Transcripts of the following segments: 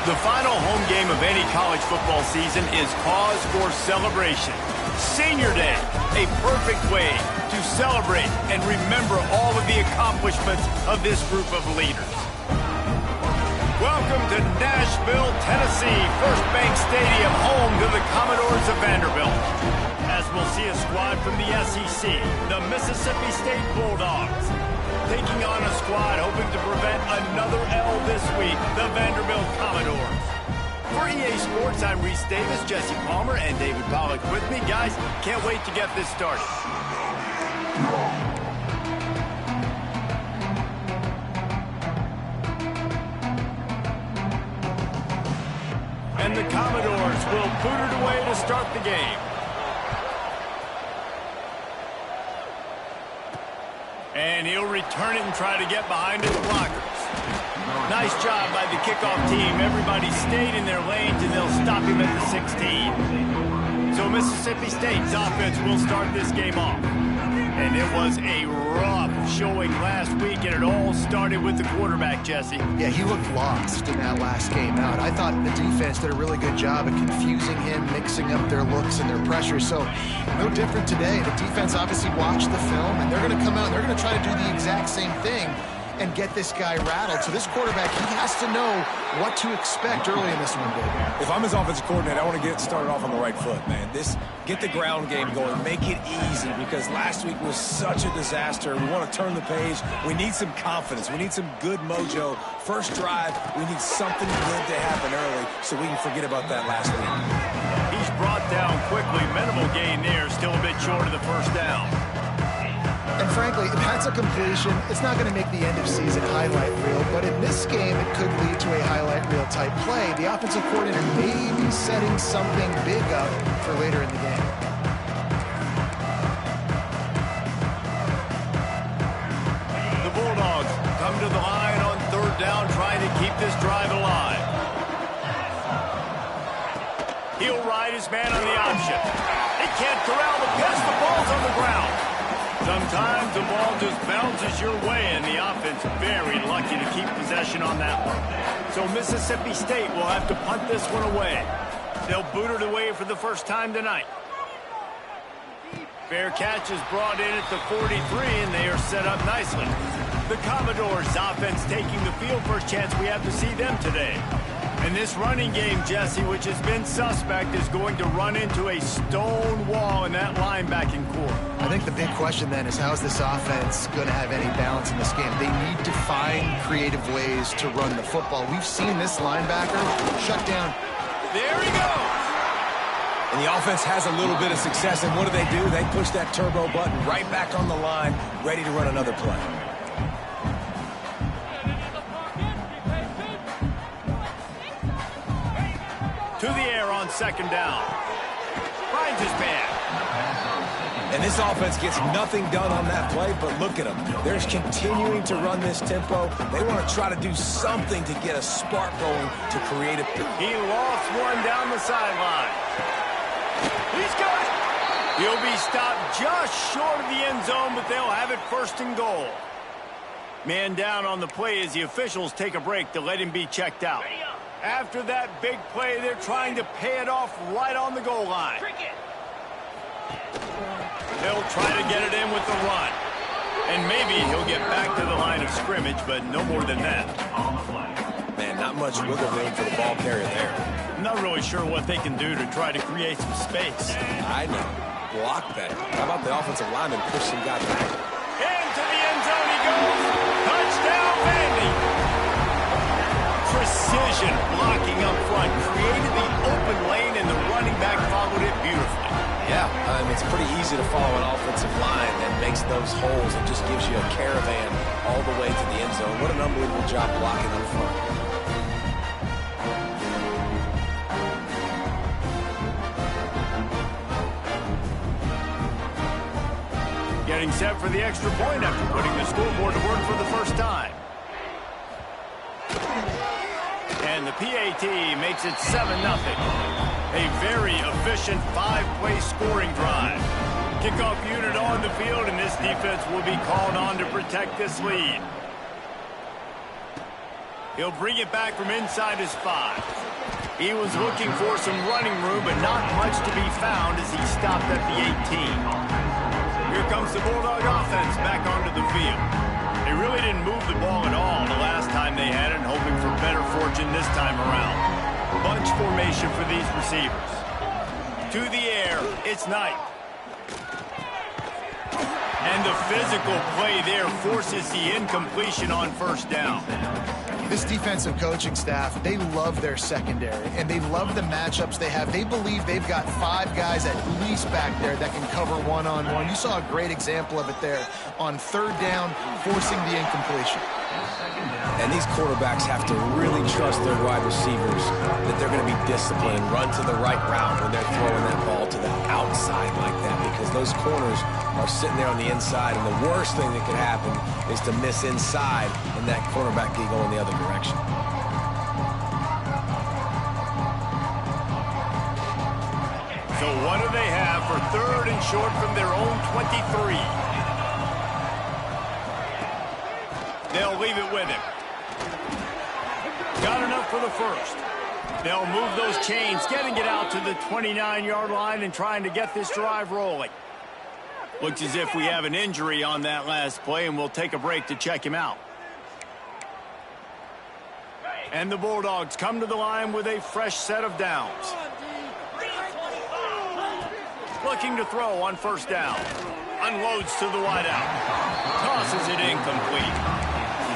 The final home game of any college football season is cause for celebration. Senior Day, a perfect way to celebrate and remember all of the accomplishments of this group of leaders. Welcome to Nashville, Tennessee, First Bank Stadium, home to the Commodores of Vanderbilt. As we'll see a squad from the SEC, the Mississippi State Bulldogs, taking on a squad hoping to prevent another L this week, the Vanderbilt Commodores. For EA Sports, I'm Reese Davis, Jesse Palmer, and David Pollack with me. Guys, can't wait to get this started. And the Commodores will boot it away to start the game. And he'll return it and try to get behind his blockers. Nice job by the kickoff team. Everybody stayed in their lanes, and they'll stop him at the 16. So Mississippi State's offense will start this game off. And it was a rough showing last week, and it all started with the quarterback, Jesse. Yeah, he looked lost in that last game out. I thought the defense did a really good job of confusing him, mixing up their looks and their pressure. So no different today. The defense obviously watched the film, and they're going to come out and they're going to try to do the exact same thing and get this guy rattled. So this quarterback, he has to know what to expect early in this one, David. If I'm his offensive coordinator, I want to get started off on the right foot, man. Get the ground game going. Make it easy, because last week was such a disaster. We want to turn the page. We need some confidence. We need some good mojo. First drive, we need something good to happen early so we can forget about that last week. He's brought down quickly. Minimal gain there. Still a bit short of the first down. And frankly, if that's a completion, it's not going to make the end-of-season highlight reel. But in this game, it could lead to a highlight reel type play. The offensive coordinator may be setting something big up for later in the game. The Bulldogs come to the line on third down, trying to keep this drive alive. He'll ride his man on the option. He can't corral the pass. The ball's on the ground. Sometimes the ball just bounces your way, and the offense very lucky to keep possession on that one. So Mississippi State will have to punt this one away. They'll boot it away for the first time tonight. Fair catch is brought in at the 43, and they are set up nicely. The Commodores' offense taking the field. First chance we have to see them today. And this running game, Jesse, which has been suspect, is going to run into a stone wall in that linebacking core. I think the big question then is, how is this offense going to have any balance in this game? They need to find creative ways to run the football. We've seen this linebacker shut down. There he goes. And the offense has a little bit of success, and what do? They push that turbo button right back on the line, ready to run another play. To the air on second down. Finds his man. And this offense gets nothing done on that play, but look at them. They're continuing to run this tempo. They want to try to do something to get a spark going to create a... He lost one down the sideline. He's got it. He'll be stopped just short of the end zone, but they'll have it first and goal. Man down on the play as the officials take a break to let him be checked out. After that big play, they're trying to pay it off right on the goal line. They'll try to get it in with the run. And maybe he'll get back to the line of scrimmage, but no more than that. Man, not much wiggle room for the ball carrier there. I'm not really sure what they can do to try to create some space. I know. Block better. How about the offensive lineman push some guys back? Into the end zone he goes. Touchdown, Vandy. Precision blocking up front created the open lane, and the running back followed it beautifully. Yeah, it's pretty easy to follow an offensive line that makes those holes and just gives you a caravan all the way to the end zone. What an unbelievable job blocking up front. Getting set for the extra point after putting the scoreboard to work for the first time. And the PAT makes it 7-0. A very efficient 5-play scoring drive. Kickoff unit on the field, and this defense will be called on to protect this lead. He'll bring it back from inside his 5. He was looking for some running room, but not much to be found as he stopped at the 18. Here comes the Bulldog offense back onto the field. They really didn't move the ball at all the last time they had it, hoping for better fortune this time around. Bunch formation for these receivers. To the air, it's Knight. And the physical play there forces the incompletion on first down. This defensive coaching staff, they love their secondary, and they love the matchups they have. They believe they've got 5 guys at least back there that can cover one-on-one. You saw a great example of it there on third down, forcing the incompletion. And these quarterbacks have to really trust their wide receivers that they're going to be disciplined and run to the right route when they're throwing that ball to the outside like that, because those corners are sitting there on the inside, and the worst thing that could happen is to miss inside and that cornerback can go in the other direction. So what do they have for third and short from their own 23? They'll leave it with him. Got enough for the first. They'll move those chains, getting it out to the 29-yard line and trying to get this drive rolling. Looks as if we have an injury on that last play, and we'll take a break to check him out. And the Bulldogs come to the line with a fresh set of downs. Looking to throw on first down. Unloads to the wideout. Tosses it incomplete.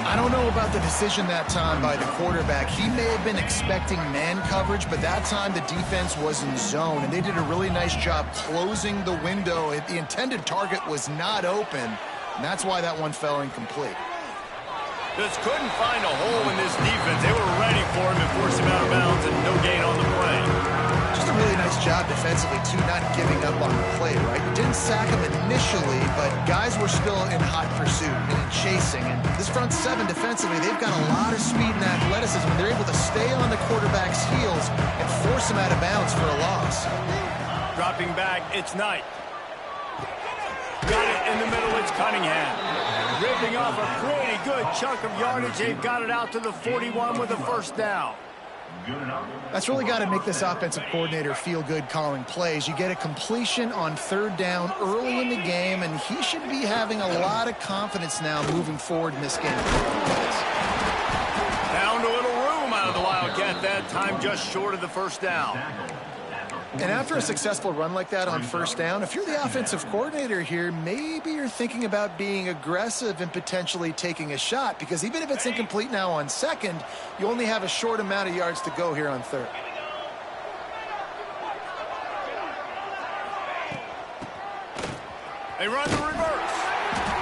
I don't know about the decision that time by the quarterback. He may have been expecting man coverage, but that time the defense was in zone, and they did a really nice job closing the window. The intended target was not open, and that's why that one fell incomplete. Just couldn't find a hole in this defense. They were ready for him and forced him out of bounds, and no gain on the play. Just a really nice job defensively, too, not giving up on the play, right? You didn't sack him initially, but guys were still in hot pursuit and in chasing. And this front 7 defensively, they've got a lot of speed and athleticism. They're able to stay on the quarterback's heels and force him out of bounds for a loss. Dropping back, it's Knight. Got it in the middle, it's Cunningham. Ripping off a pretty good chunk of yardage. They've got it out to the 41 with a first down. That's really got to make this offensive coordinator feel good calling plays. You get a completion on third down early in the game, and he should be having a lot of confidence now moving forward in this game. Found a little room out of the Wildcat that time, just short of the first down. And after a successful run like that on first down, if you're the offensive coordinator here, maybe you're thinking about being aggressive and potentially taking a shot, because even if it's incomplete now on second, you only have a short amount of yards to go here on third. They run the reverse.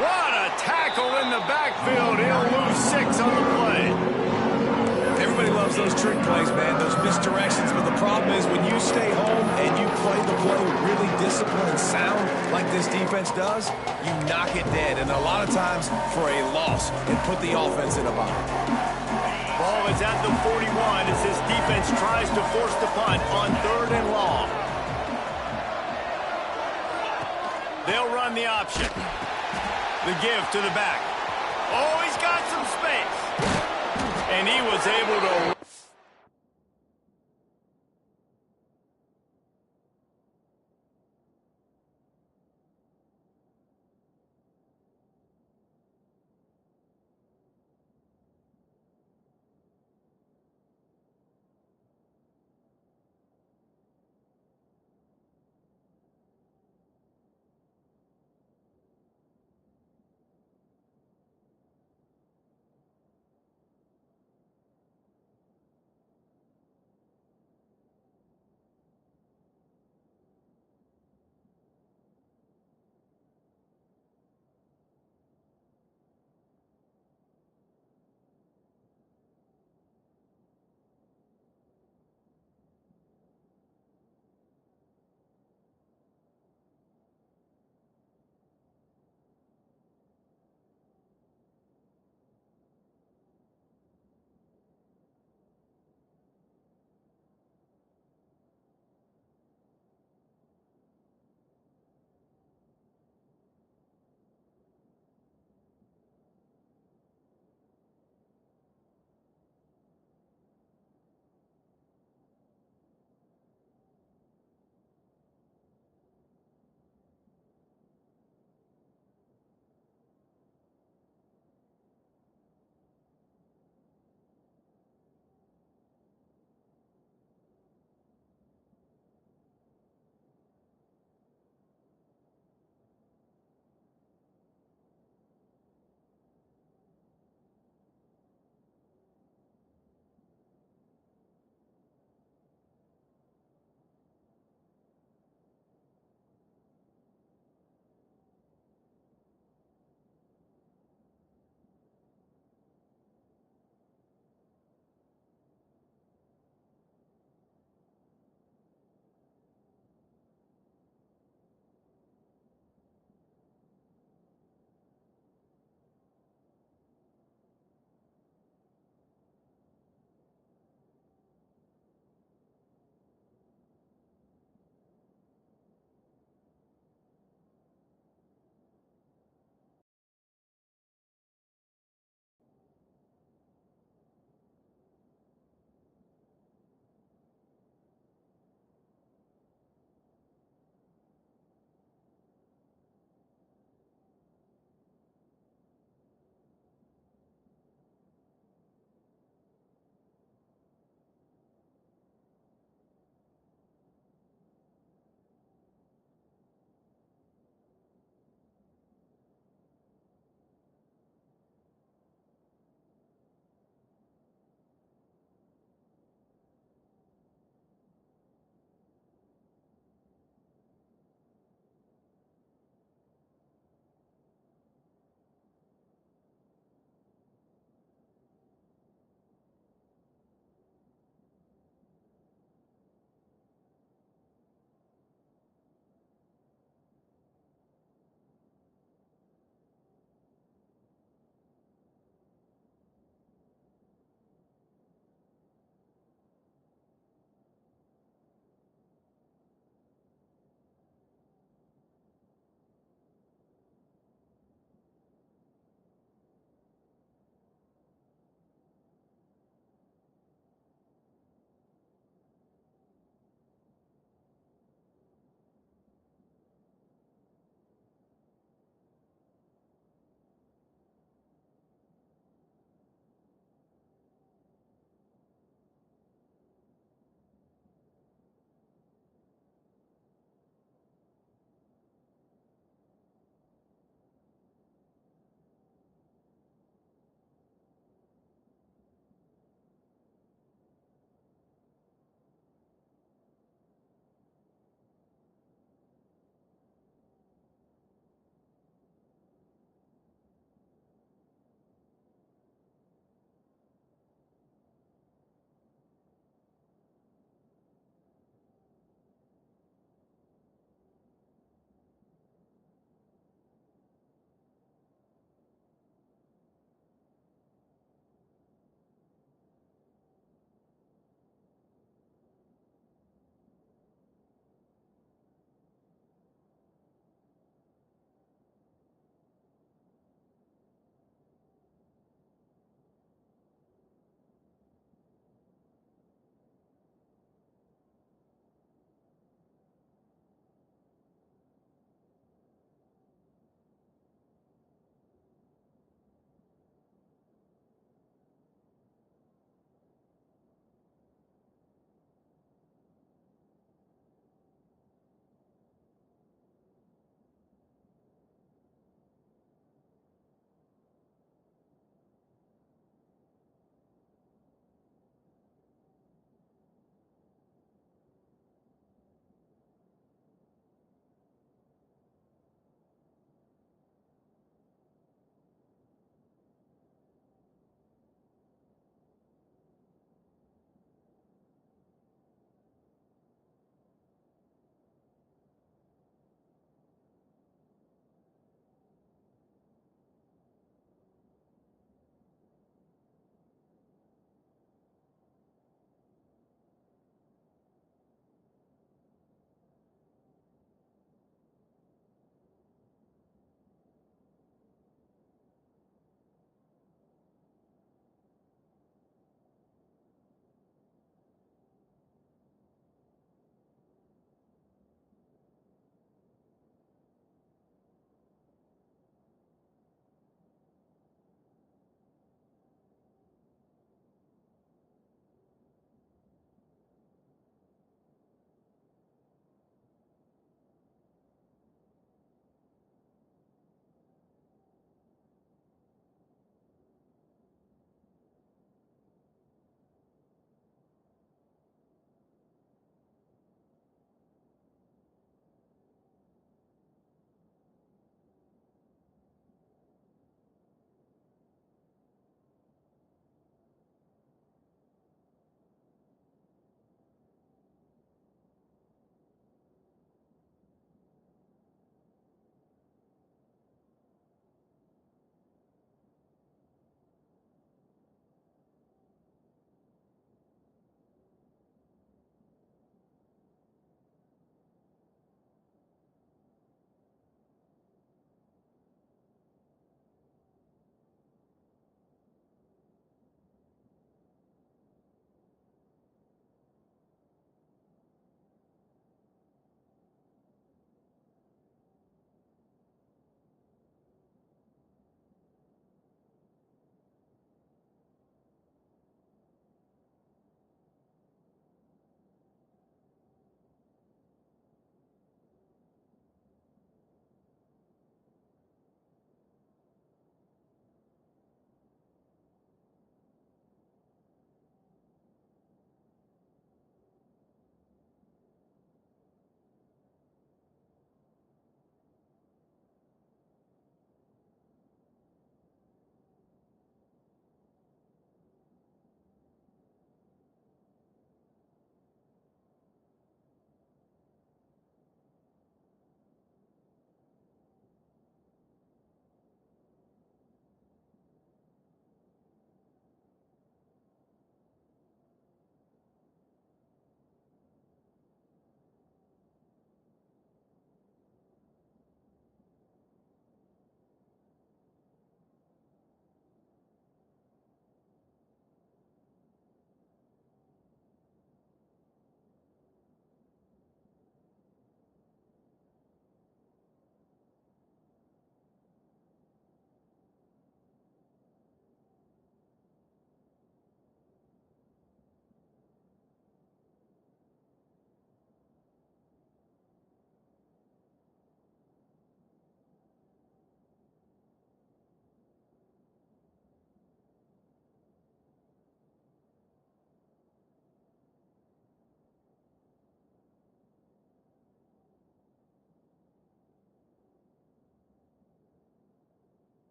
What a tackle in the backfield. He'll lose 6 on the play. Everybody loves those trick plays, man, those misdirections, but the problem is when you stay home and you play the play really disciplined and sound like this defense does, you knock it dead, and a lot of times for a loss, and put the offense in a bind. Ball is at the 41 as this defense tries to force the punt on third and long. They'll run the option. The give to the back. Oh, he's got some space. And he was able to...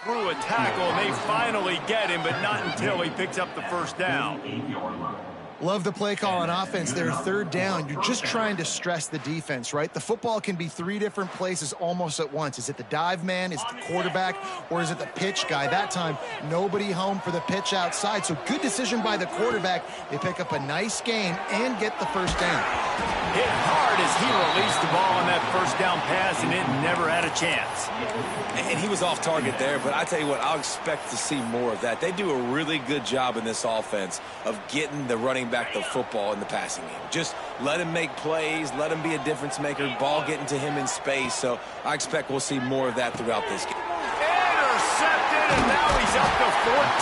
through a tackle, and they finally get him, but not until he picks up the first down. Love the play call on offense there. Third down, you're just trying to stress the defense, right? The football can be three different places almost at once. Is it the dive man? Is it the quarterback? Or is it the pitch guy? That time, nobody home for the pitch outside. So good decision by the quarterback. They pick up a nice gain and get the first down. Hit hard as he released the ball on that first down pass, and it never had a chance. And he was off target there, but I tell you what, I'll expect to see more of that. They do a really good job in this offense of getting the running back the football in the passing game. Just let him make plays, let him be a difference maker, ball getting to him in space. So I expect we'll see more of that throughout this game. Intercepted, and now he's up to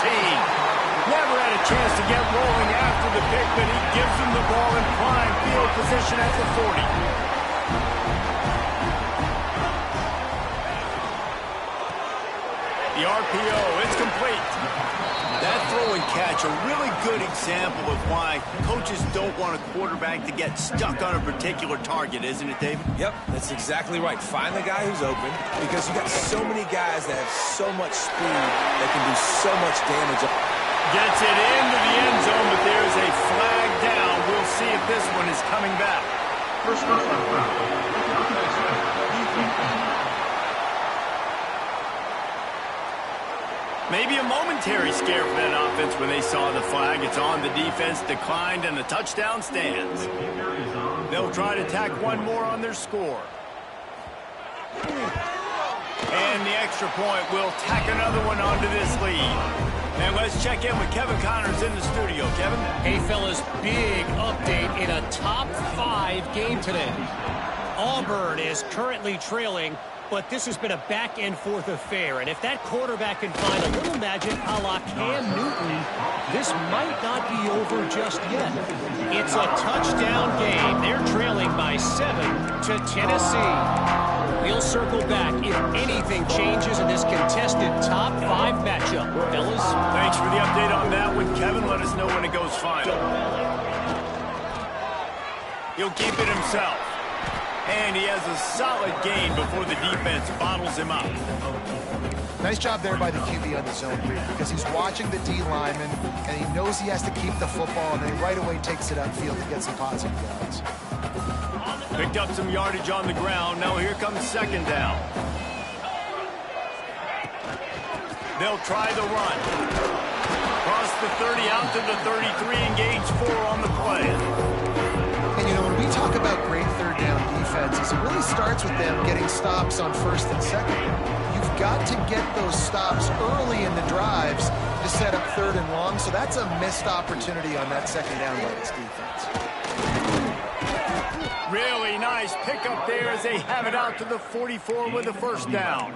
14. Never had a chance to get rolling after the pick, but he gives him the ball in prime field position at the 40. The RPO, it's complete. That throw and catch, a really good example of why coaches don't want a quarterback to get stuck on a particular target, isn't it, David? Yep, that's exactly right. Find the guy who's open, because you got so many guys that have so much speed that can do so much damage. Gets it into the end zone, but there's a flag down. We'll see if this one is coming back. First down. Maybe a momentary scare for that offense when they saw the flag. It's on, the defense declined, and the touchdown stands. They'll try to tack one more on their score. And the extra point will tack another one onto this lead. And let's check in with Kevin Connors in the studio. Kevin? Hey, fellas, big update in a top 5 game today. Auburn is currently trailing, but this has been a back-and-forth affair. And if that quarterback can find a little magic a la Cam Newton, this might not be over just yet. It's a touchdown game. They're trailing by 7 to Tennessee. We'll circle back if anything changes in this contested top 5 matchup. Fellas? Thanks for the update on that one, Kevin. Let us know when it goes final. He'll keep it himself. And he has a solid gain before the defense bottles him up. Nice job there by the QB on the zone read, because he's watching the D lineman, and he knows he has to keep the football, and then he right away takes it upfield to get some positive yards. Picked up some yardage on the ground. Now here comes second down. They'll try the run. Cross the 30 out to the 33, engage 4 on the play. And, you know, when we talk about great third down defenses, it really starts with them getting stops on first and second. You've got to get those stops early in the drives to set up third and long, so that's a missed opportunity on that second down by this defense. Really nice pickup there as they have it out to the 44 with a first down.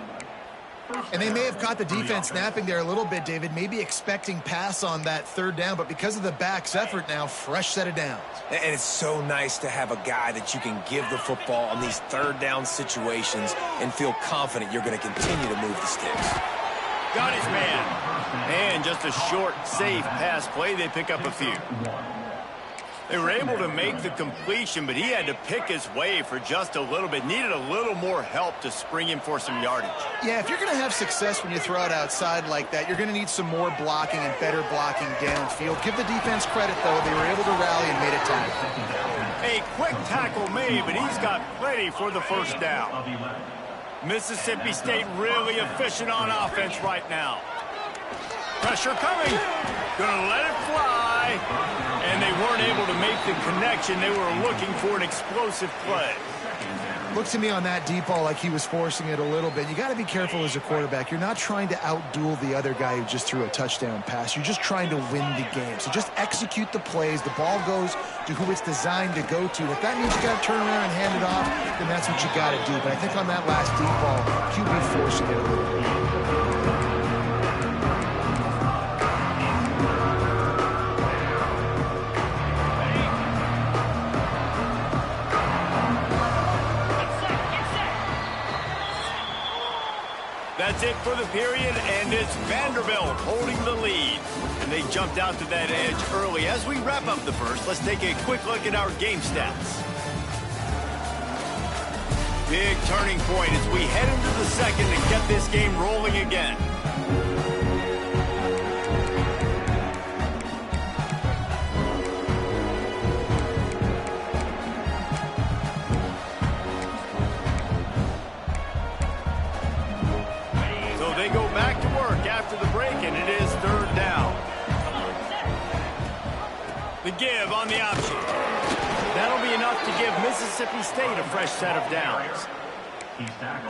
And they may have caught the defense snapping there a little bit, David, maybe expecting pass on that third down, but because of the back's effort now, fresh set of downs. And it's so nice to have a guy that you can give the football on these third down situations and feel confident you're going to continue to move the sticks. Got his man. And just a short, safe pass play. They pick up a few. They were able to make the completion, but he had to pick his way for just a little bit. Needed a little more help to spring him for some yardage. Yeah, if you're going to have success when you throw it outside like that, you're going to need some more blocking and better blocking downfield. Give the defense credit, though. They were able to rally and made a tackle. A quick tackle made, but he's got plenty for the first down. Mississippi State really efficient on offense right now. Pressure coming. Gonna let it fly. And they weren't able to make the connection. They were looking for an explosive play. Looked to me on that deep ball like he was forcing it a little bit. You got to be careful as a quarterback. You're not trying to outduel the other guy who just threw a touchdown pass. You're just trying to win the game. So just execute the plays. The ball goes to who it's designed to go to. If that means you got to turn around and hand it off, then that's what you got to do. But I think on that last deep ball, QB forcing it a little bit. That's it for the period, and it's Vanderbilt holding the lead. And they jumped out to that edge early. As we wrap up the first, let's take a quick look at our game stats. Big turning point as we head into the second and get this game rolling again. So they go back to work after the break, and it is third down. The give on the option. That'll be enough to give Mississippi State a fresh set of downs.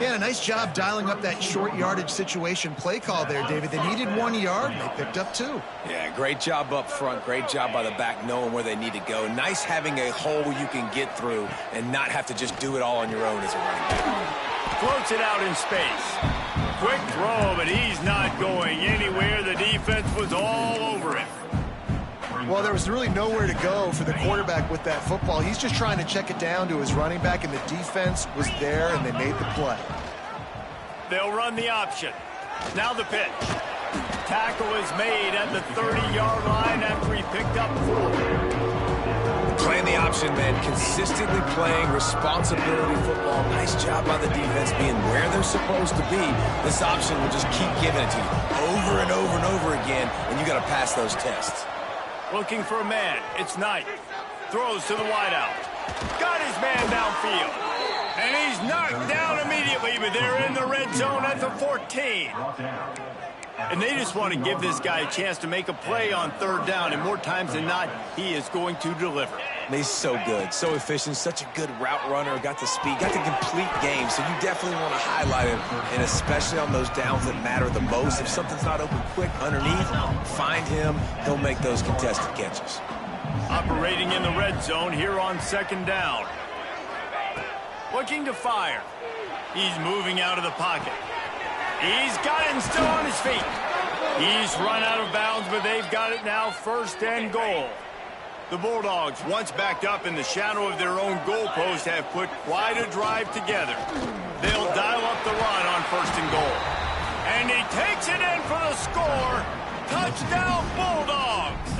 Yeah, a nice job dialing up that short yardage situation play call there, David. They needed 1 yard, and they picked up 2. Yeah, great job up front. Great job by the back knowing where they need to go. Nice having a hole you can get through and not have to just do it all on your own as a running back. Floats it out in space. Quick throw, but he's not going anywhere. The defense was all over him. Well, there was really nowhere to go for the quarterback with that football. He's just trying to check it down to his running back, and the defense was there, and they made the play. They'll run the option. Now the pitch. Tackle is made at the 30-yard line after he picked up 4. Playing the option, man. Consistently playing responsibility football. Nice job by the defense being where they're supposed to be. This option will just keep giving it to you over and over and over again, and you got to pass those tests. Looking for a man. It's Knight. Throws to the wideout. Got his man downfield. And he's knocked down immediately, but they're in the red zone at the 14. And they just want to give this guy a chance to make a play on third down, and more times than not, he is going to deliver. He's so good, so efficient, such a good route runner, got the speed, got the complete game, so you definitely want to highlight him, and especially on those downs that matter the most. If something's not open quick underneath, find him, he'll make those contested catches. Operating in the red zone here on second down. Looking to fire. He's moving out of the pocket. He's got it and still on his feet. He's run out of bounds, but they've got it now, first and goal. The Bulldogs, once backed up in the shadow of their own goalpost, have put quite a drive together. They'll dial up the run on first and goal. And he takes it in for the score. Touchdown, Bulldogs!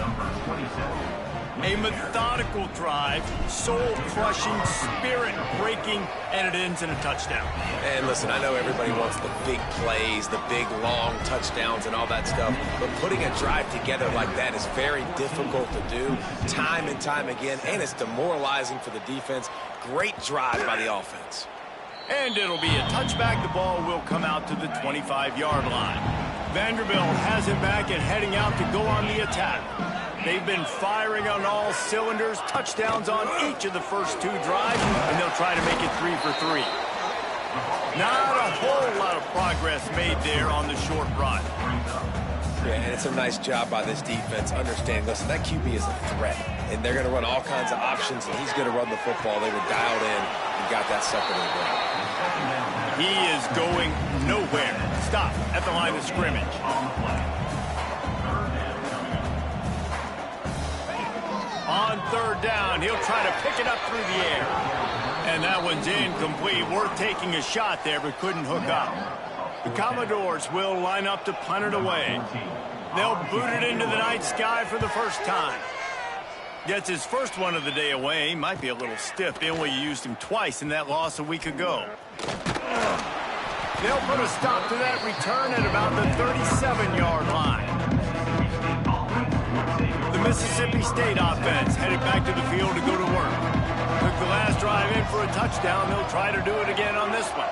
A methodical drive, soul-crushing, spirit-breaking, and it ends in a touchdown. And listen, I know everybody wants the big plays, the big, long touchdowns and all that stuff, but putting a drive together like that is very difficult to do time and time again, and it's demoralizing for the defense. Great drive by the offense. And it'll be a touchback. The ball will come out to the 25-yard line. Vanderbilt has it back and heading out to go on the attack. They've been firing on all cylinders, touchdowns on each of the first 2 drives, and they'll try to make it 3 for 3. Not a whole lot of progress made there on the short run. Yeah, and it's a nice job by this defense. Understand, listen, that QB is a threat, and they're going to run all kinds of options, and he's going to run the football. They were dialed in and got that sucker to the ground. He is going nowhere. Stop at the line of scrimmage. On third down, he'll try to pick it up through the air. And that one's incomplete. Worth taking a shot there, but couldn't hook up. The Commodores will line up to punt it away. They'll boot it into the night sky for the first time. Gets his first one of the day away. Might be a little stiff, being we used him twice in that loss a week ago. They'll put a stop to that return at about the 37-yard line. The Mississippi State offense headed back to the field to go to work. Took the last drive in for a touchdown. They'll try to do it again on this one.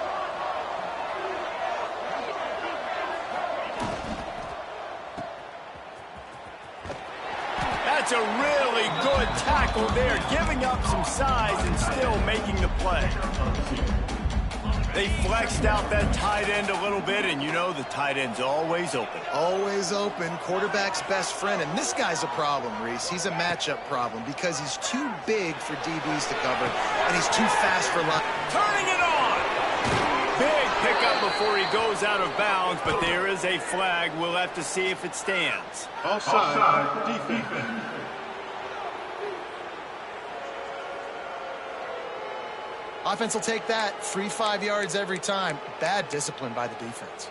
That's a really good tackle there, giving up some size and still making the play. They flexed out that tight end a little bit, and you know the tight end's always open. Always open, quarterback's best friend. And this guy's a problem, Reese. He's a matchup problem because he's too big for DBs to cover, and he's too fast for line. Turning it on! Big pickup before he goes out of bounds, but there is a flag. We'll have to see if it stands. Offside, defense. Offense will take that. Free 5 yards every time. Bad discipline by the defense.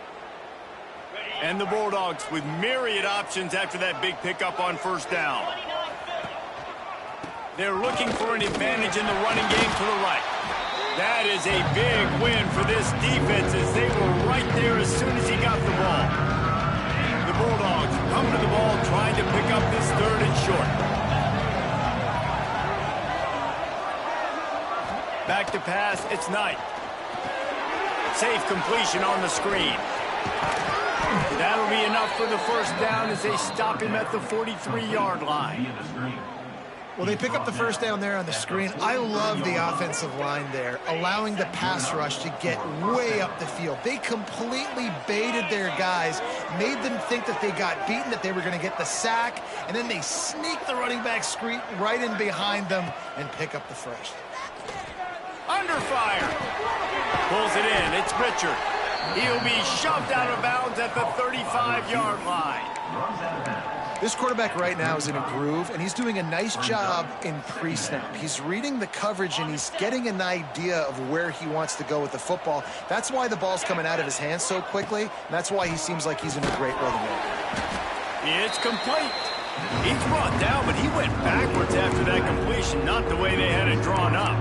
And the Bulldogs with myriad options after that big pickup on first down. They're looking for an advantage in the running game to the right. That is a big win for this defense as they were right there as soon as he got the ball. Bulldogs come to the ball trying to pick up this 3rd and short. Back to pass, it's Knight. Safe completion on the screen. That'll be enough for the 1st down as they stop him at the 43-yard line. Well, they pick up the 1st down there on the screen. I love the offensive line there, allowing the pass rush to get way up the field. They completely baited their guys, made them think that they got beaten, that they were going to get the sack, and then they sneak the running back screen right in behind them and pick up the 1st. Under fire. Pulls it in. It's Richard. He'll be shoved out of bounds at the 35-yard line. This quarterback right now is in a groove, and he's doing a nice job in pre-snap. He's reading the coverage, and he's getting an idea of where he wants to go with the football. That's why the ball's coming out of his hands so quickly, and that's why he seems like he's in a great rhythm. It's complete. He's brought down, but he went backwards after that completion, not the way they had it drawn up.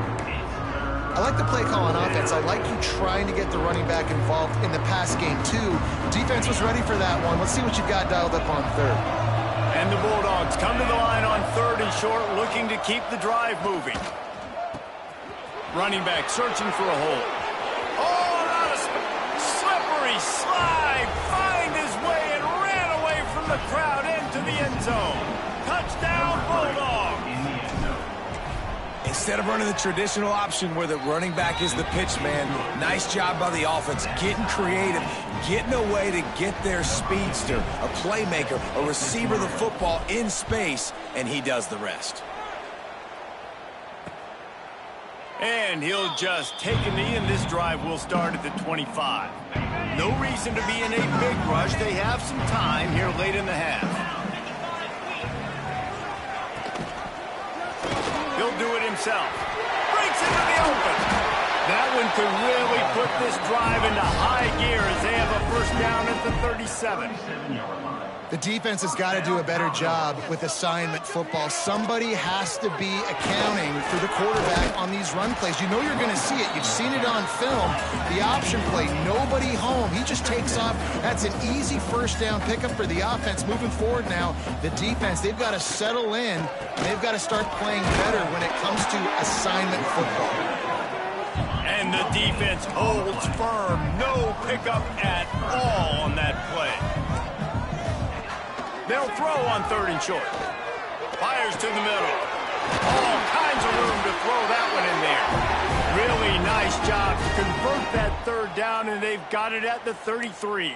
I like the play call on offense. I like you trying to get the running back involved in the pass game, too. Defense was ready for that one. Let's see what you got dialed up on 3rd. And the Bulldogs come to the line on 3rd and short, looking to keep the drive moving. Running back searching for a hole. Oh, not a slippery slide. Find his way and ran away from the crowd into the end zone. Touchdown, Bulldogs. Instead of running the traditional option where the running back is the pitch man, nice job by the offense, getting creative, getting a way to get their speedster, a playmaker, a receiver the football in space, and he does the rest. And he'll just take a knee, and this drive will start at the 25. No reason to be in a big rush. They have some time here late in the half. He'll do it himself. Breaks into the open. That one could really put this drive into high gear as they have a 1st down at the 37. The defense has got to do a better job with assignment football. Somebody has to be accounting for the quarterback on these run plays. You know you're going to see it. You've seen it on film. The option play, nobody home. He just takes off. That's an easy 1st down pickup for the offense. Moving forward now, the defense, they've got to settle in, and they've got to start playing better when it comes to assignment football. And the defense holds firm. No pickup at all on that play. They'll throw on 3rd and short. Fires to the middle. All kinds of room to throw that one in there. Really nice job to convert that 3rd down, and they've got it at the 33.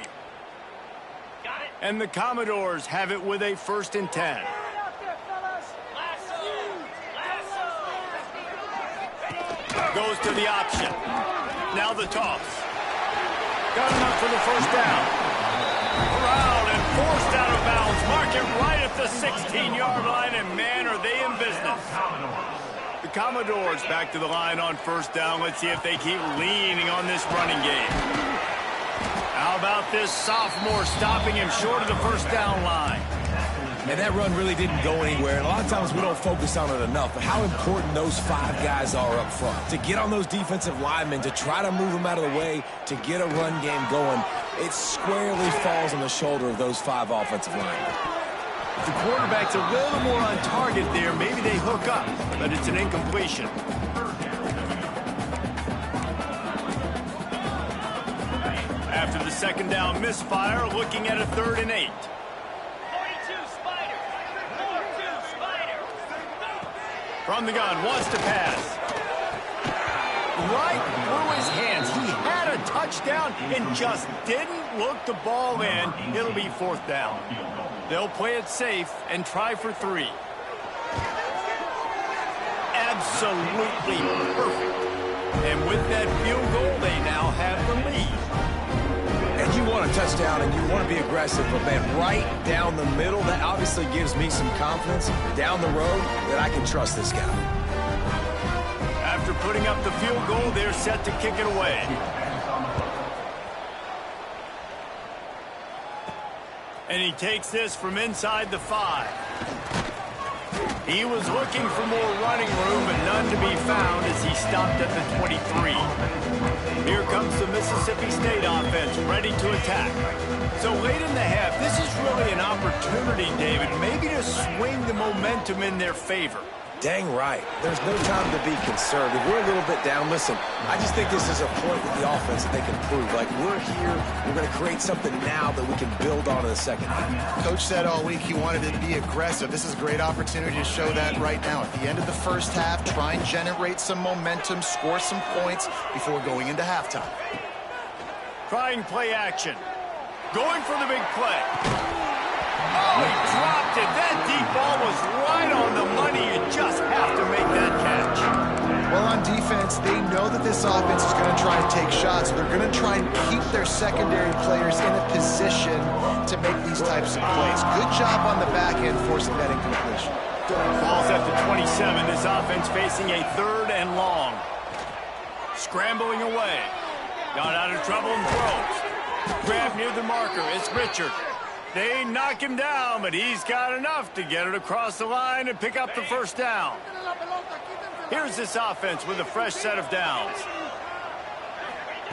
And the Commodores have it with a 1st and 10. Goes to the option. Now the toss. Got enough for the 1st down. Corralled and forced out of bounds. Mark it right at the 16-yard line, and man, are they in business. The Commodores back to the line on 1st down. Let's see if they keep leaning on this running game. How about this sophomore stopping him short of the 1st down line? And that run really didn't go anywhere, and a lot of times we don't focus on it enough, but how important those 5 guys are up front. To get on those defensive linemen, to try to move them out of the way, to get a run game going, it squarely falls on the shoulder of those 5 offensive linemen. The quarterback's a little more on target there. Maybe they hook up, but it's an incompletion. After the 2nd down misfire, looking at a 3rd and 8. From the gun, wants to pass. Right through his hands. He had a touchdown and just didn't look the ball in. It'll be 4th down. They'll play it safe and try for 3. Absolutely perfect. And with that field goal, they now have the lead. And you want a touchdown and you want to be aggressive, but man, right down the middle, that obviously gives me some confidence down the road that I can trust this guy. After putting up the field goal, they're set to kick it away. And he takes this from inside the 5. He was looking for more running room, but none to be found as he stopped at the 23. Here comes the Mississippi State offense, ready to attack. So late in the half, this is really an opportunity, David, maybe to swing the momentum in their favor. Dang right. There's no time to be conservative. We're a little bit down. Listen, I just think this is a point with the offense that they can prove. Like, we're here. We're going to create something now that we can build on in the second half. Coach said all week he wanted it to be aggressive. This is a great opportunity to show that right now. At the end of the first half, try and generate some momentum, score some points before going into halftime. Trying play action. Going for the big play. Oh, he dropped it. That deep ball was right on the money. You just have to make that catch. Well, on defense, they know that this offense is going to try and take shots. They're going to try and keep their secondary players in a position to make these types of plays. Good job on the back end forcing that incompletion. Ball's at the 27. This offense facing a 3rd and long. Scrambling away. Got out of trouble and throws. Grab near the marker. It's Richard. They knock him down, but he's got enough to get it across the line and pick up the first down. Here's this offense with a fresh set of downs.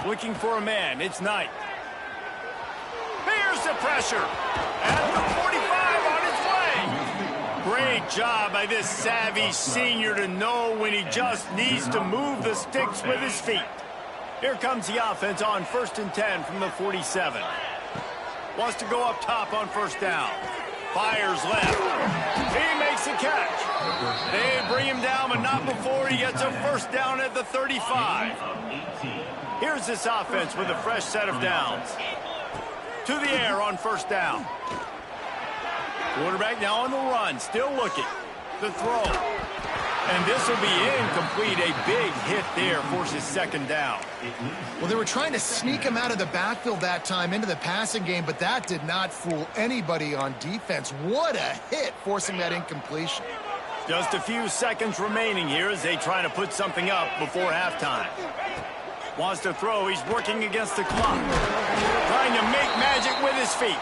Looking for a man. It's Knight. Here's the pressure. At the 45 on his way. Great job by this savvy senior to know when he just needs to move the sticks with his feet. Here comes the offense on 1st and 10 from the 47. Wants to go up top on first down. Fires left. He makes a catch. They bring him down, but not before he gets a first down at the 35. Here's this offense with a fresh set of downs. To the air on first down. Quarterback now on the run, still looking. The throw. And this will be incomplete. A big hit there forces second down. Well, they were trying to sneak him out of the backfield that time into the passing game, but that did not fool anybody on defense. What a hit, forcing that incompletion. Just a few seconds remaining here as they try to put something up before halftime. Wants to throw. He's working against the clock. Trying to make magic with his feet.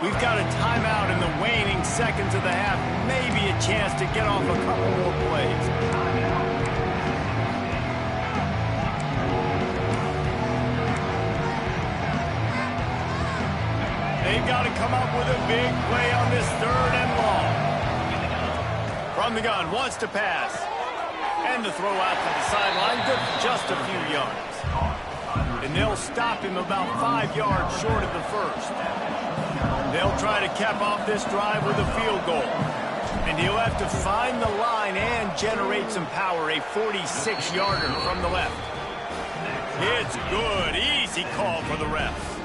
We've got a timeout in the waning seconds of the half. Maybe a chance to get off a couple more plays. They've got to come up with a big play on this 3rd and long. From the gun, wants to pass. And the throw out to the sideline, good for just a few yards. And they'll stop him about 5 yards short of the first. They'll try to cap off this drive with a field goal. And he'll have to find the line and generate some power, a 46-yarder from the left. It's good. Easy call for the refs.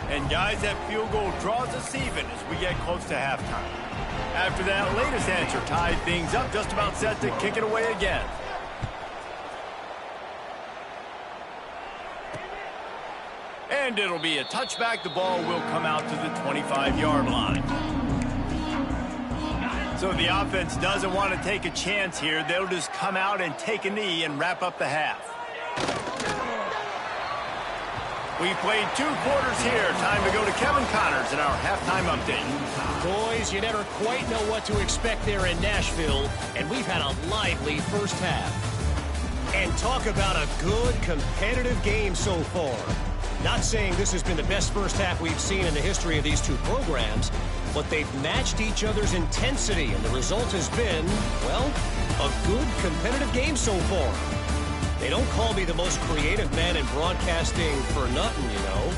And guys, that field goal draws us even as we get close to halftime. After that latest answer tied things up, just about set to kick it away again. And it'll be a touchback. The ball will come out to the 25-yard line. So the offense doesn't want to take a chance here. They'll just come out and take a knee and wrap up the half. We played 2 quarters here. Time to go to Kevin Connors in our halftime update. Boys, you never quite know what to expect there in Nashville, and we've had a lively first half. And talk about a good competitive game so far. Not saying this has been the best first half we've seen in the history of these two programs, but they've matched each other's intensity, and the result has been, well, a good competitive game so far. They don't call me the most creative man in broadcasting for nothing, you know.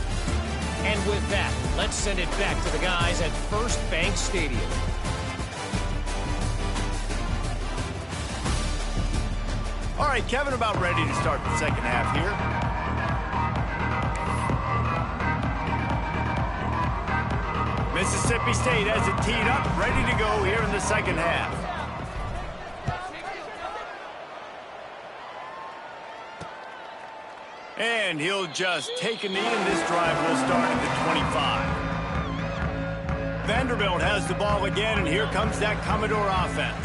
And with that, let's send it back to the guys at First Bank Stadium. All right, Kevin, about ready to start the second half here. Mississippi State has it teed up, ready to go here in the second half. And he'll just take a knee, and this drive will start at the 25. Vanderbilt has the ball again, and here comes that Commodore offense.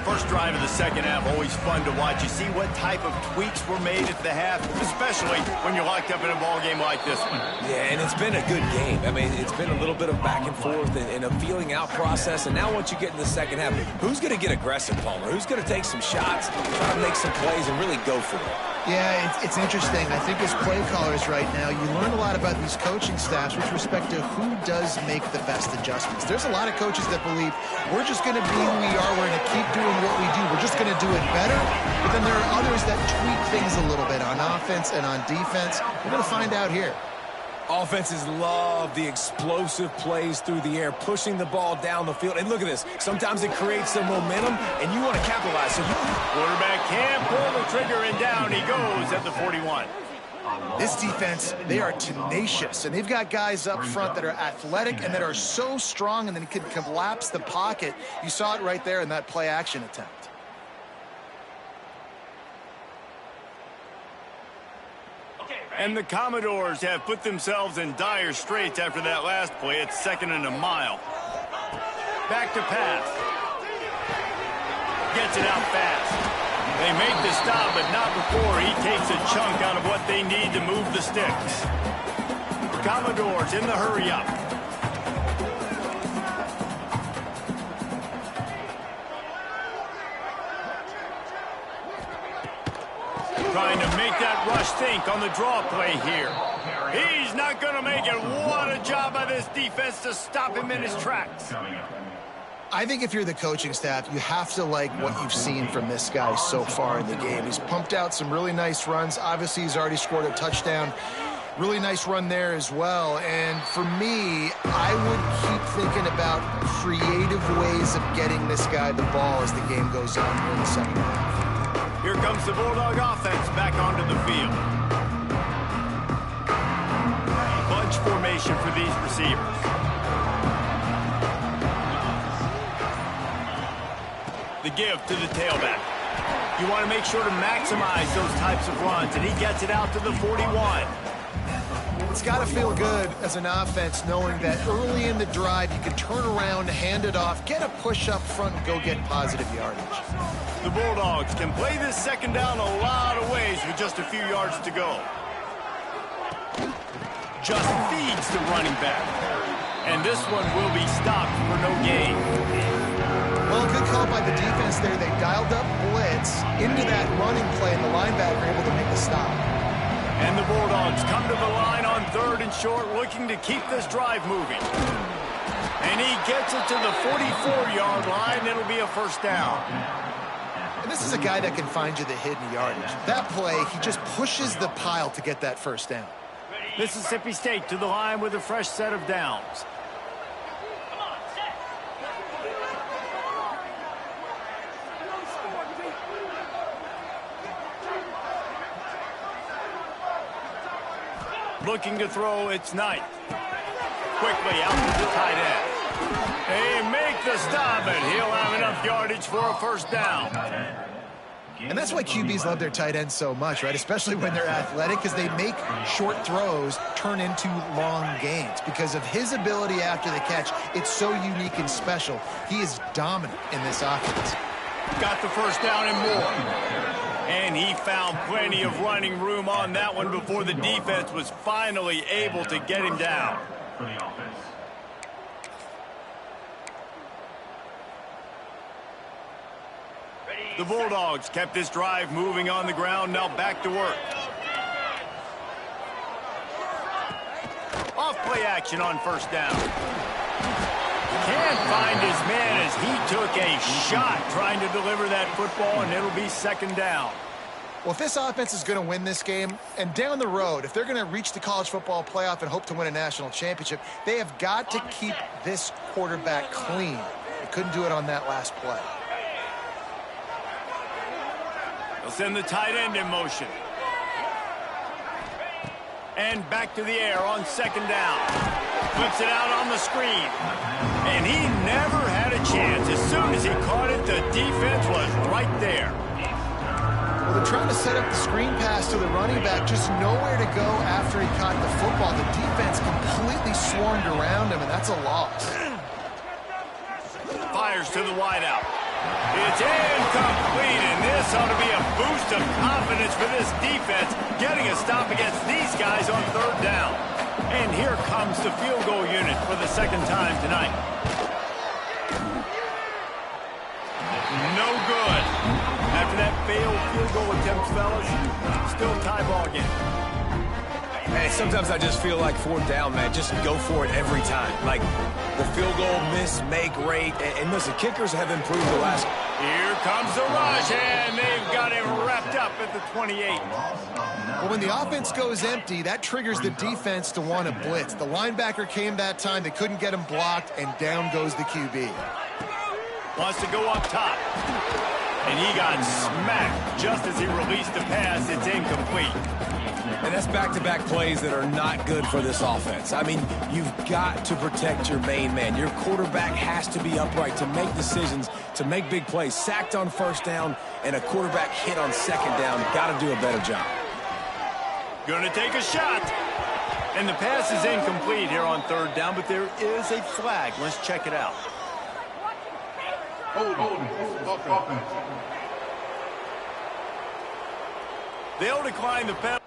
First drive of the second half, always fun to watch. You see what type of tweaks were made at the half, especially when you're locked up in a ball game like this one. Yeah, and it's been a good game. I mean, it's been a little bit of back and forth and a feeling out process. And now once you get in the second half, who's going to get aggressive, Palmer? Who's going to take some shots, try to make some plays, and really go for it? Yeah, it's interesting. I think as play callers right now, you learn a lot about these coaching staffs with respect to who does make the best adjustments. There's a lot of coaches that believe we're just going to be who we are. We're going to keep doing what we do. We're just going to do it better. But then there are others that tweak things a little bit on offense and on defense. We're going to find out here. Offenses love the explosive plays through the air, pushing the ball down the field. And look at this. Sometimes it creates some momentum, and you want to capitalize. So Quarterback can't pull the trigger, and down he goes at the 41. This defense, they are tenacious, and they've got guys up front that are athletic and that are so strong and then can collapse the pocket. You saw it right there in that play-action attempt. And the Commodores have put themselves in dire straits after that last play. It's 2nd and a mile. Back to pass. Gets it out fast. They make the stop, but not before he takes a chunk out of what they need to move the sticks. Commodores in the hurry-up. Trying to make that rush think on the draw play here. He's not going to make it. What a job by this defense to stop him in his tracks. I think if you're the coaching staff, you have to like what you've seen from this guy so far in the game. He's pumped out some really nice runs. Obviously, he's already scored a touchdown. Really nice run there as well. And for me, I would keep thinking about creative ways of getting this guy the ball as the game goes on here in the second half. Here comes the Bulldog offense back onto the field. Bunch formation for these receivers. The give to the tailback. You want to make sure to maximize those types of runs, and he gets it out to the 41. It's got to feel good as an offense knowing that early in the drive you can turn around, hand it off, get a push up front, and go get positive yardage. The Bulldogs can play this second down a lot of ways with just a few yards to go. Just feeds the running back. And this one will be stopped for no gain. Well, good call by the defense there. They dialed up blitz into that running play, and the linebacker able to make the stop. And the Bulldogs come to the line on 3rd and short, looking to keep this drive moving. And he gets it to the 44-yard line. It'll be a first down. And this is a guy that can find you the hidden yardage. That play, he just pushes the pile to get that first down. Mississippi State to the line with a fresh set of downs. Looking to throw, it's Knight. Quickly out to the tight end. They make the stop, and he'll have enough yardage for a first down. And that's why QBs love their tight ends so much, right? Especially when they're athletic, because they make short throws turn into long gains. Because of his ability after the catch, it's so unique and special. He is dominant in this offense. Got the first down and more. And he found plenty of running room on that one before the defense was finally able to get him down. For the offense. The Bulldogs kept this drive moving on the ground, now back to work. Off play action on first down. Can't find his man as he took a shot trying to deliver that football, and it'll be second down. Well, if this offense is going to win this game, and down the road, if they're going to reach the college football playoff and hope to win a national championship, they have got to keep this quarterback clean. They couldn't do it on that last play. They'll send the tight end in motion. And back to the air on second down. Flips it out on the screen. And he never had a chance. As soon as he caught it, the defense was right there. Well, they're trying to set up the screen pass to the running back, just nowhere to go after he caught the football. The defense completely swarmed around him, and that's a loss. fires to the wideout. It's incomplete, and this ought to be a boost of confidence for this defense, getting a stop against these guys on third down. And here comes the field goal unit for the second time tonight. No good. After that failed field goal attempt, fellas, still tie ball game. Hey, sometimes I just feel like fourth down, man. Just go for it every time. Like the field goal miss, make rate. And listen, kickers have improved the last. Here comes the rush, and they've got him wrapped up at the 28. Well, when the offense goes empty, that triggers the defense to want to blitz. The linebacker came that time. They couldn't get him blocked, and down goes the QB. Wants to go up top. And he got smacked just as he released the pass. It's incomplete. And that's back-to-back plays that are not good for this offense. I mean, you've got to protect your main man. Your quarterback has to be upright to make decisions, to make big plays. Sacked on first down and a quarterback hit on second down. Got to do a better job. Going to take a shot. And the pass is incomplete here on third down, but there is a flag. Let's check it out. They'll decline the penalty.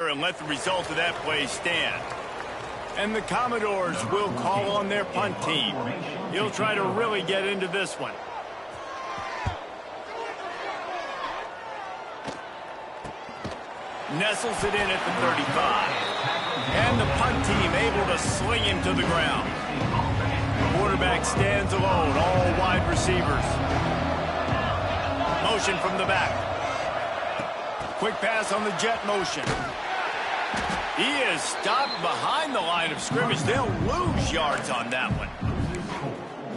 there and let the result of that play stand. And the Commodores will call on their punt team. He'll try to really get into this one. Nestles it in at the 35. And the punt team able to sling him to the ground. Quarterback stands alone, all wide receivers. Motion from the back. Quick pass on the jet motion. He is stopped behind the line of scrimmage. They'll lose yards on that one.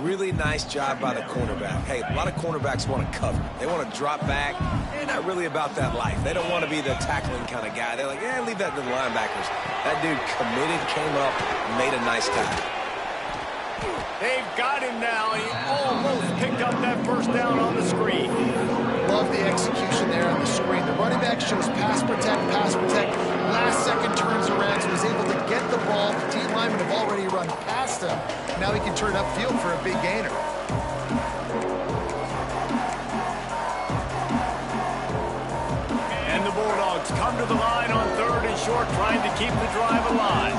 Really nice job by the cornerback. Hey, a lot of cornerbacks want to cover. They want to drop back. They're not really about that life. They don't want to be the tackling kind of guy. They're like, yeah, leave that to the linebackers. That dude committed, came up, and made a nice tackle. They've got him now. He almost picked up that first down on the screen. Love the execution there on the screen. The running back shows pass protect, pass protect. Last second turns around, so he's able to get the ball. The D linemen have already run past him. Now he can turn upfield for a big gainer. And the Bulldogs come to the line on 3rd and short, trying to keep the drive alive.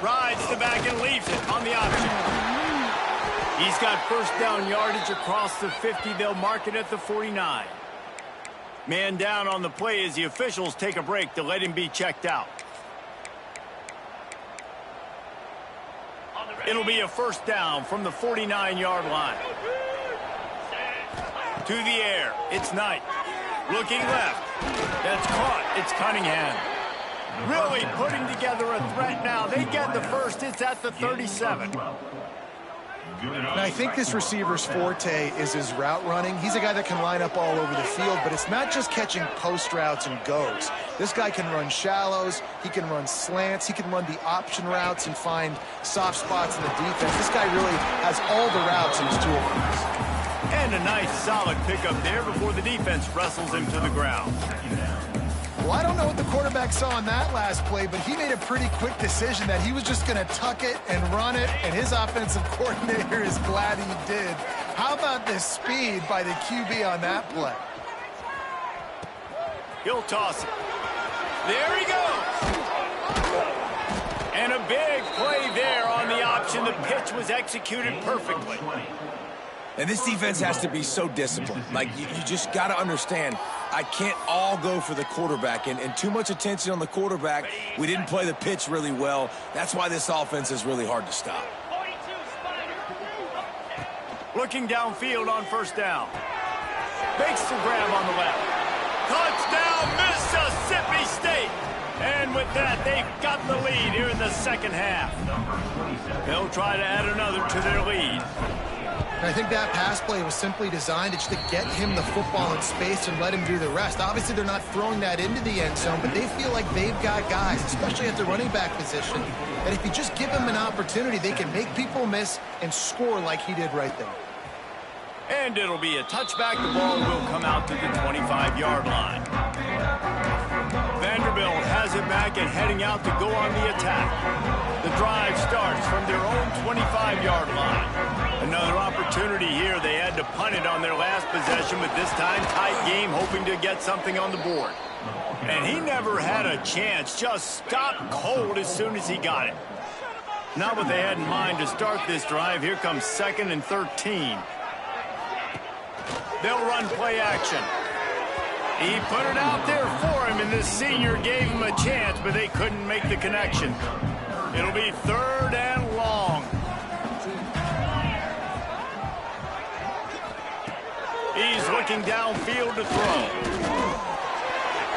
Rides the back and leaves it on the option. He's got first down yardage across the 50. They'll mark it at the 49. Man down on the play as the officials take a break to let him be checked out. It'll be a first down from the 49-yard line. To the air. It's Knight. Looking left. That's caught. It's Cunningham. Really putting together a threat now. They get the first. It's at the 37. And I think this receiver's forte is his route running. He's a guy that can line up all over the field, but it's not just catching post routes and goes. This guy can run shallows, he can run slants, he can run the option routes and find soft spots in the defense. This guy really has all the routes in his toolbox. And a nice solid pickup there before the defense wrestles him to the ground. Well, I don't know what the quarterback saw on that last play, but he made a pretty quick decision that he was just going to tuck it and run it, and his offensive coordinator is glad he did. How about the speed by the QB on that play? He'll toss it. There he goes. And a big play there on the option. The pitch was executed perfectly. And this defense has to be so disciplined. Like, you just got to understand, I can't all go for the quarterback. And too much attention on the quarterback. We didn't play the pitch really well. That's why this offense is really hard to stop. Looking downfield on first down. Makes the grab on the left. Touchdown, Mississippi State. And with that, they've got the lead here in the second half. They'll try to add another to their lead. I think that pass play was simply designed just to get him the football in space and let him do the rest. Obviously, they're not throwing that into the end zone, but they feel like they've got guys, especially at the running back position, that if you just give them an opportunity, they can make people miss and score like he did right there. And it'll be a touchback. The ball will come out to the 25-yard line. Vanderbilt has it back and heading out to go on the attack. The drive starts from their own 25-yard line. Another opportunity here. They had to punt it on their last possession, but this time tight game, hoping to get something on the board. And he never had a chance. Just stopped cold as soon as he got it. Not what they had in mind to start this drive. Here comes 2nd and 13. They'll run play action. He put it out there for him, and this senior gave him a chance, but they couldn't make the connection. It'll be 3rd and long. He's looking downfield to throw.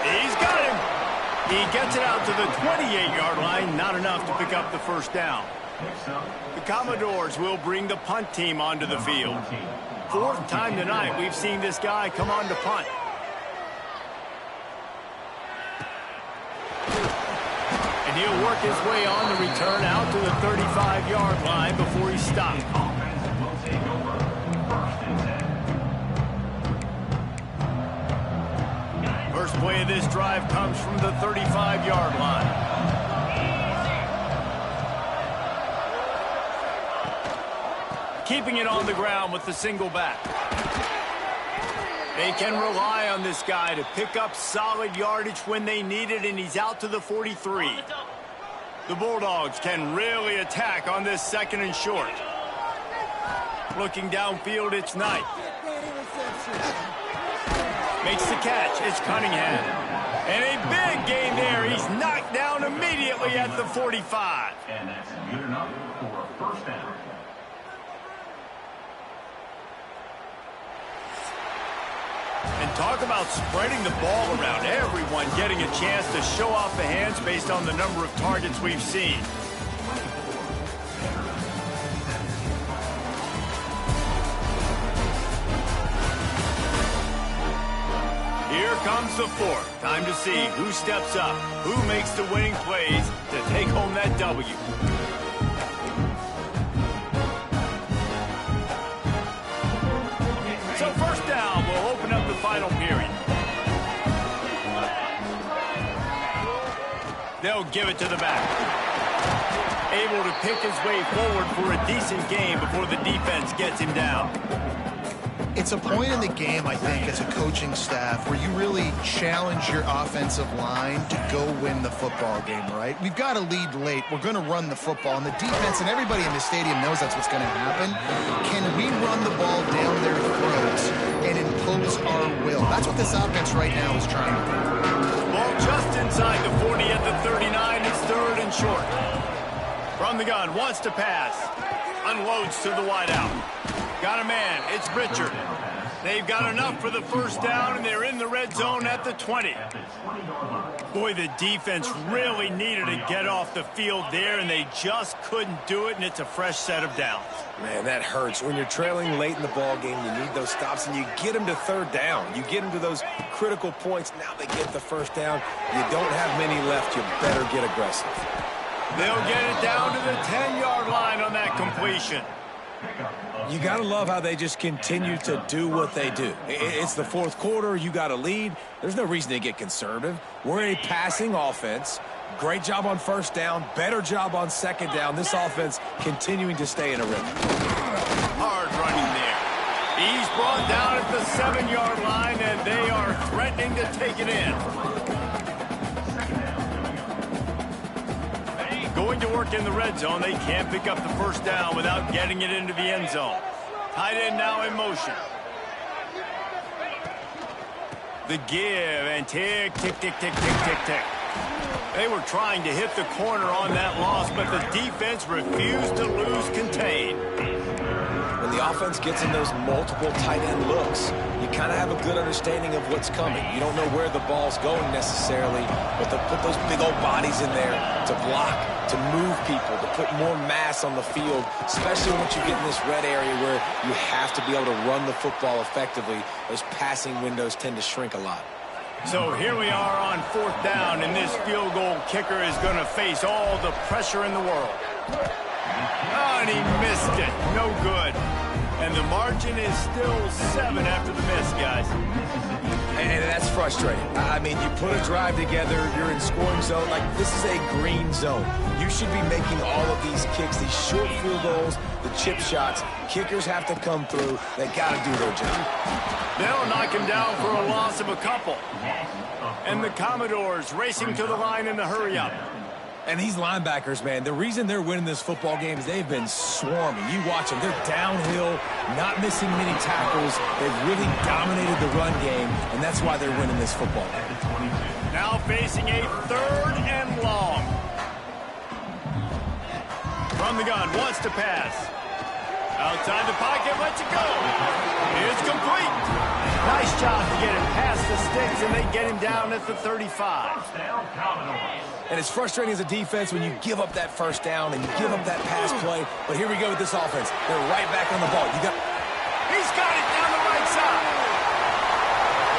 He's got him. He gets it out to the 28-yard line. Not enough to pick up the first down. The Commodores will bring the punt team onto the field. 4th time tonight we've seen this guy come on to punt. And he'll work his way on the return out to the 35-yard line before he's stopped. First play of this drive comes from the 35-yard line. Keeping it on the ground with the single back. They can rely on this guy to pick up solid yardage when they need it, and he's out to the 43. The Bulldogs can really attack on this 2nd and short. Looking downfield, it's Knight. Makes the catch. It's Cunningham. And a big gain there. He's knocked down immediately at the 45. And that's good enough for a first down. And talk about spreading the ball around. Everyone getting a chance to show off the hands based on the number of targets we've seen. Here comes the 4th. Time to see who steps up, who makes the winning plays to take home that W. So 1st down will open up the final period. They'll give it to the back. Able to pick his way forward for a decent game before the defense gets him down. It's a point in the game, I think, as a coaching staff where you really challenge your offensive line to go win the football game, right? We've got to lead late. We're going to run the football. And the defense and everybody in the stadium knows that's what's going to happen. Can we run the ball down their throats and impose our will? That's what this offense right now is trying to do. Ball just inside the 40 at the 39. It's 3rd and short. From the gun, wants to pass. Unloads to the wideout. Got a man. It's Richard. They've got enough for the 1st down, and they're in the red zone at the 20. Boy, the defense really needed to get off the field there, and they just couldn't do it, and it's a fresh set of downs. Man, that hurts. When you're trailing late in the ball game, you need those stops, and you get them to 3rd down. You get them to those critical points. Now they get the 1st down. You don't have many left. You better get aggressive. They'll get it down to the 10-yard line on that completion. You got to love how they just continue to do what they do. It's the 4th quarter. You got to lead. There's no reason to get conservative. We're a passing offense. Great job on 1st down. Better job on 2nd down. This offense continuing to stay in a rhythm. Hard running there. He's brought down at the 7-yard line, and they are threatening to take it in. Going to work in the red zone. They can't pick up the 1st down without getting it into the end zone. Tight end now in motion. The give and tick, tick, tick, tick, tick, tick, tick. They were trying to hit the corner on that loss, but the defense refused to lose contain. When the offense gets in those multiple tight end looks, you kind of have a good understanding of what's coming. You don't know where the ball's going necessarily, but to put those big old bodies in there to block, to move people, to put more mass on the field, especially once you get in this red area where you have to be able to run the football effectively, those passing windows tend to shrink a lot. So here we are on 4th down, and this field goal kicker is going to face all the pressure in the world. Oh, and he missed it. No good. And the margin is still 7 after the miss, guys. And that's frustrating. I mean, you put a drive together, you're in scoring zone. Like, this is a green zone. You should be making all of these kicks, these short field goals, the chip shots. Kickers have to come through. They got to do their job. They'll knock him down for a loss of a couple. And the Commodores racing to the line in the hurry-up. And these linebackers, man, the reason they're winning this football game is they've been swarming. You watch them. They're downhill, not missing many tackles. They've really dominated the run game, and that's why they're winning this football game. Now facing a 3rd and long. From the gun, wants to pass. Outside the pocket, lets it go. It's complete. Nice job to get him past the sticks, and they get him down at the 35. And it's frustrating as a defense when you give up that 1st down and you give up that pass play. But here we go with this offense. They're right back on the ball. He's got it down the right side.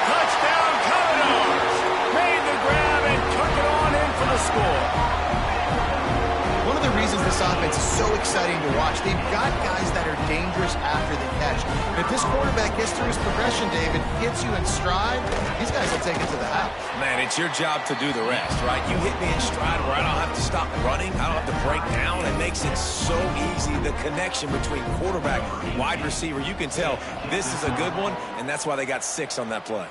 Touchdown, Commodores. Made the grab and took it on in for the score. One of the reasons this offense is so exciting to watch, they've got guys that are dangerous after the catch. If this quarterback gets through his progression, David, hits you in stride, these guys will take it to the house. Man, it's your job to do the rest, right? You hit me in stride where I don't have to stop running, I don't have to break down and make makes it so easy, the connection between quarterback, wide receiver. You can tell this is a good one, and that's why they got 6 on that play.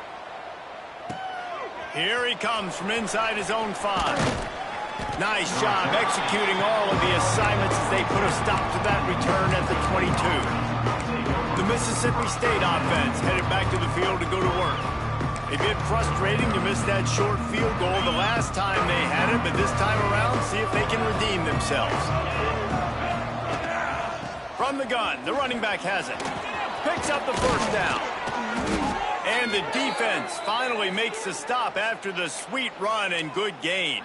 Here he comes from inside his own 5. Nice job executing all of the assignments as they put a stop to that return at the 22. The Mississippi State offense headed back to the field to go to work. A bit frustrating to miss that short field goal the last time they had it, but this time around, see if they can redeem themselves. From the gun, the running back has it. Picks up the first down. And the defense finally makes the stop after the sweet run and good gain.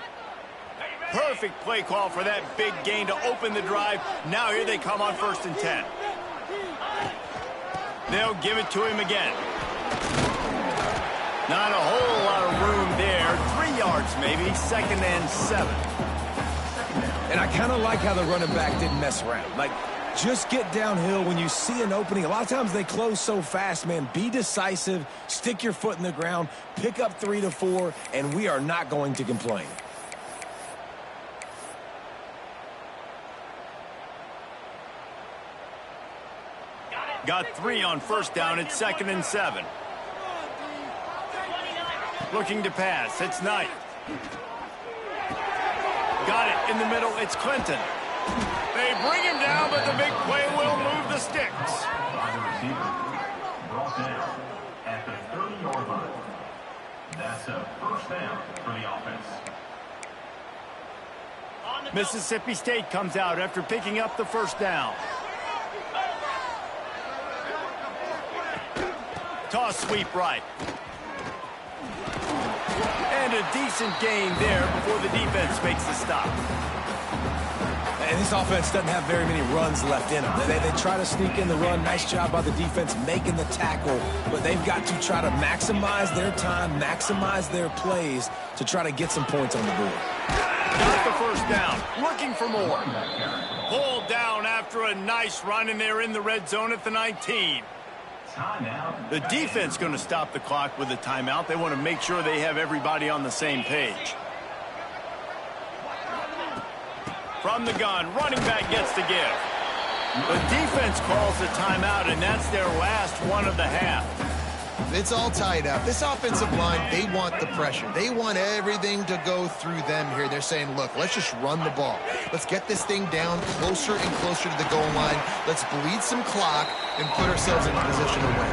Perfect play call for that big gain to open the drive. Now here they come on 1st and 10. They'll give it to him again. Not a whole lot of room there. 3 yards maybe, 2nd and 7. And I kind of like how the running back didn't mess around. Like, just get downhill when you see an opening. A lot of times they close so fast, man. Be decisive, stick your foot in the ground, pick up 3 to 4, and we are not going to complain. Got 3 on 1st down. It's 2nd and 7. Looking to pass. It's Knight. Got it in the middle. It's Clinton. They bring him down, but the big play will move the sticks. Wide receiver brought down at the 30-yard line. That's a 1st down for the offense. Mississippi State comes out after picking up the 1st down. Toss sweep right. And a decent gain there before the defense makes the stop. And this offense doesn't have very many runs left in them. They try to sneak in the run. Nice job by the defense making the tackle. But they've got to try to maximize their time, maximize their plays to try to get some points on the board. Got the 1st down. Looking for more. Pulled down after a nice run, and they're in the red zone at the 19. The defense going to stop the clock with a timeout. They want to make sure they have everybody on the same page. From the gun, running back gets to give. The defense calls the timeout, and that's their last one of the half. It's all tied up. This offensive line, they want the pressure. They want everything to go through them here. They're saying, look, let's just run the ball. Let's get this thing down closer and closer to the goal line. Let's bleed some clock and put ourselves in position to win.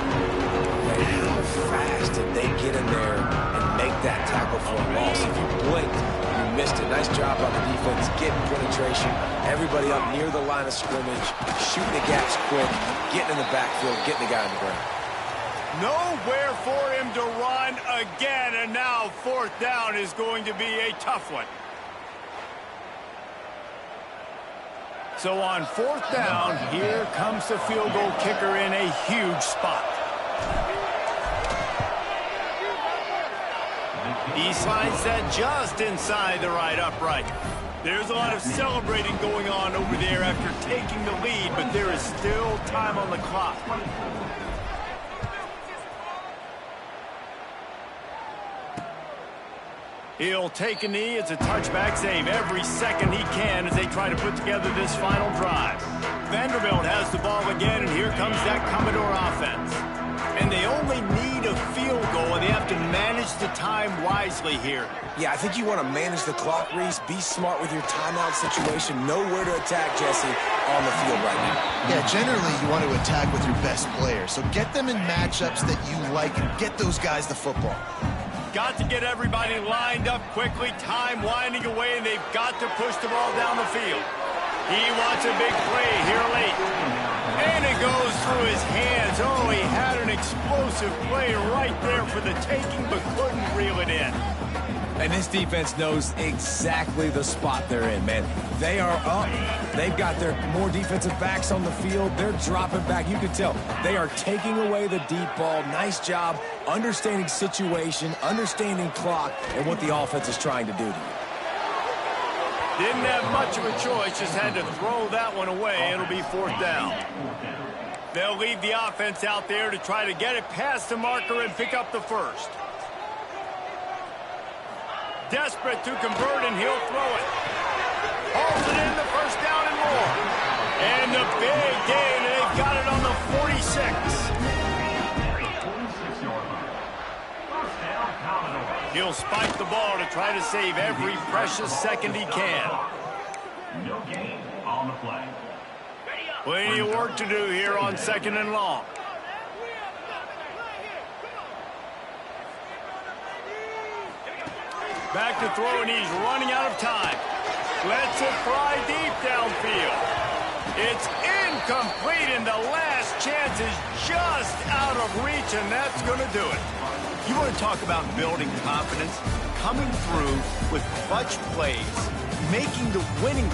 How fast did they get in there and make that tackle for a loss? If you blinked, you missed it. Nice job on the defense, getting penetration. Everybody up near the line of scrimmage, shooting the gaps quick, getting in the backfield, getting the guy on the ground. Nowhere for him to run again, and now 4th down is going to be a tough one. So on 4th down, here comes the field goal kicker in a huge spot. He slides that just inside the right upright. There's a lot of celebrating going on over there after taking the lead, but there is still time on the clock. He'll take a knee. It's a touchback save every second he can as they try to put together this final drive. Vanderbilt has the ball again, and here comes that Commodore offense. And they only need a field goal, and they have to manage the time wisely here. Yeah, I think you want to manage the clock, Reese. Be smart with your timeout situation. Know where to attack, Jesse, on the field right now. Yeah, generally you want to attack with your best players. So get them in matchups that you like and get those guys the football. Got to get everybody lined up quickly, time winding away, and they've got to push the ball down the field. He wants a big play here late. And it goes through his hands. Oh, he had an explosive play right there for the taking, but couldn't reel it in. And this defense knows exactly the spot they're in, man. They are up. They've got their more defensive backs on the field. They're dropping back. You can tell they are taking away the deep ball. Nice job understanding situation, understanding clock, and what the offense is trying to do to you. Didn't have much of a choice, just had to throw that one away. It'll be 4th down. They'll leave the offense out there to try to get it past the marker and pick up the first. Desperate to convert, and he'll throw it. Hauls it in, the 1st down and more. He'll spike the ball to try to save every precious second he can. No gain on the play. Plenty of work to do here on 2nd and long. Back to throw, and he's running out of time. Lets it fly deep downfield. It's incomplete, and the last chance is just out of reach, and that's going to do it. You want to talk about building confidence? Coming through with clutch plays, making the winning